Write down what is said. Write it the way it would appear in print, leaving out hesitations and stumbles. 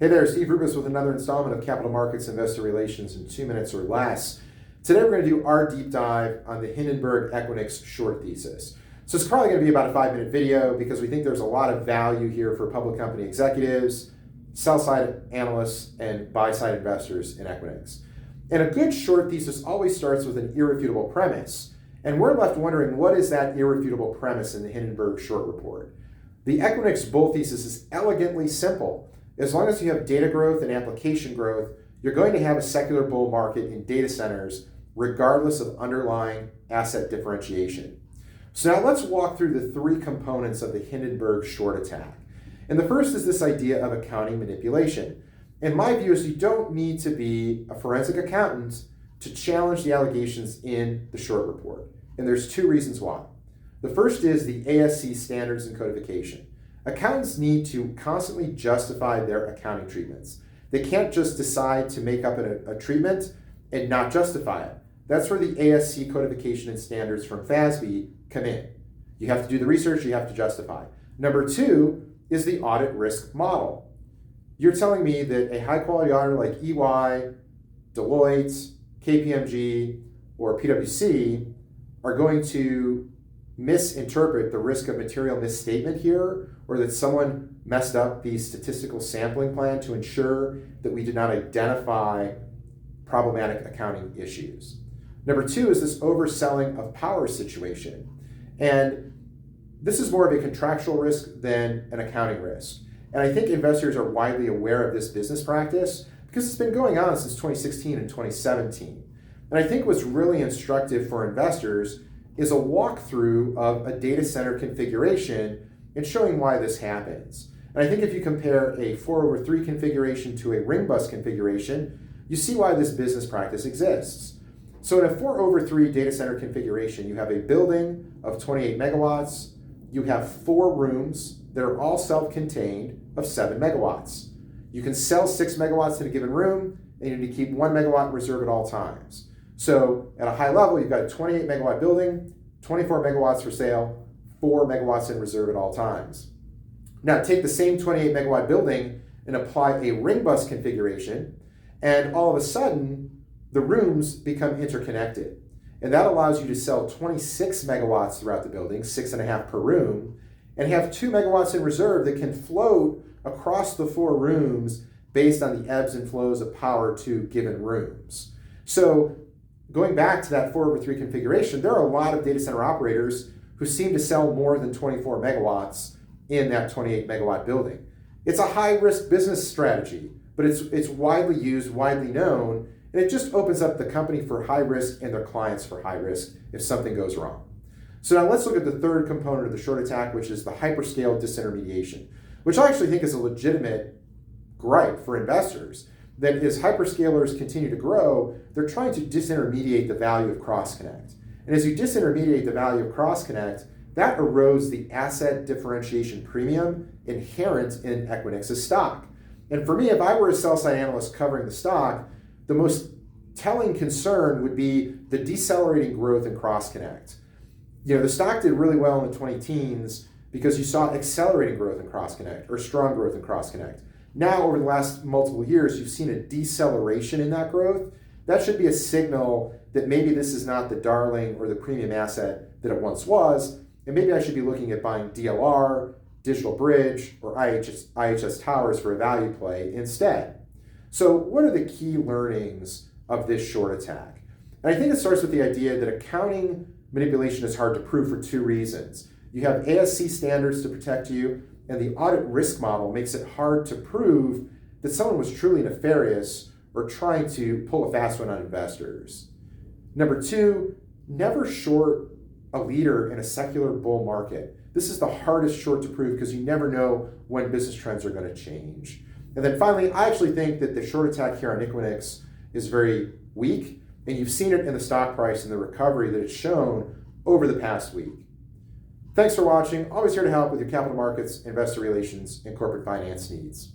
Hey there, Steve Rubis with another installment of Capital Markets Investor Relations in 2 minutes or less. Today we're going to do our deep dive on the Hindenburg Equinix short thesis. So it's probably going to be about a 5-minute video because we think there's a lot of value here for public company executives, sell-side analysts, and buy-side investors in Equinix. And a good short thesis always starts with an irrefutable premise. And we're left wondering, what is that irrefutable premise in the Hindenburg short report? The Equinix bull thesis is elegantly simple. As long as you have data growth and application growth, you're going to have a secular bull market in data centers, regardless of underlying asset differentiation. So now let's walk through the 3 components of the Hindenburg short attack. And the first is this idea of accounting manipulation. And my view is you don't need to be a forensic accountant to challenge the allegations in the short report. And there's 2 reasons why. The first is the ASC standards and codification. Accountants need to constantly justify their accounting treatments. They can't just decide to make up a treatment and not justify it. That's where the ASC codification and standards from FASB come in. You have to do the research, you have to justify. Number 2 is the audit risk model. You're telling me that a high quality auditor like EY, Deloitte, KPMG, or PwC are going to misinterpret the risk of material misstatement here, or that someone messed up the statistical sampling plan to ensure that we did not identify problematic accounting issues. Number 2 is this overselling of power situation. And this is more of a contractual risk than an accounting risk. And I think investors are widely aware of this business practice because it's been going on since 2016 and 2017. And I think what's really instructive for investors is a walkthrough of a data center configuration and showing why this happens. And I think if you compare a 4/3 configuration to a ring bus configuration, you see why this business practice exists. So in a 4/3 data center configuration, you have a building of 28 megawatts, you have 4 rooms that are all self-contained of 7 megawatts. You can sell 6 megawatts in a given room, and you need to keep 1 megawatt in reserve at all times. So at a high level, you've got a 28 megawatt building, 24 megawatts for sale, 4 megawatts in reserve at all times. Now take the same 28 megawatt building and apply a ring bus configuration, and all of a sudden, the rooms become interconnected. And that allows you to sell 26 megawatts throughout the building, 6.5 per room, and have 2 megawatts in reserve that can float across the 4 rooms based on the ebbs and flows of power to given rooms. So going back to that 4/3 configuration, there are a lot of data center operators who seem to sell more than 24 megawatts in that 28 megawatt building. It's a high risk business strategy, but it's widely used, widely known, and it just opens up the company for high risk and their clients for high risk if something goes wrong. So now let's look at the 3rd component of the short attack, which is the hyperscale disintermediation, which I actually think is a legitimate gripe for investors. That as hyperscalers continue to grow, they're trying to disintermediate the value of cross-connect. And as you disintermediate the value of cross-connect, that erodes the asset differentiation premium inherent in Equinix's stock. And for me, if I were a sell-side analyst covering the stock, the most telling concern would be the decelerating growth in cross-connect. The stock did really well in the 20-teens because you saw accelerating growth in cross-connect or strong growth in cross-connect. Now, over the last multiple years, you've seen a deceleration in that growth. That should be a signal that maybe this is not the darling or the premium asset that it once was, and maybe I should be looking at buying DLR, Digital Bridge, or IHS Towers for a value play instead. So what are the key learnings of this short attack? And I think it starts with the idea that accounting manipulation is hard to prove for 2 reasons. You have ASC standards to protect you, and the audit risk model makes it hard to prove that someone was truly nefarious or trying to pull a fast one on investors. Number 2, never short a leader in a secular bull market. This is the hardest short to prove because you never know when business trends are going to change. And then finally, I actually think that the short attack here on Equinix is very weak, and you've seen it in the stock price and the recovery that it's shown over the past week. Thanks for watching. Always here to help with your capital markets, investor relations, and corporate finance needs.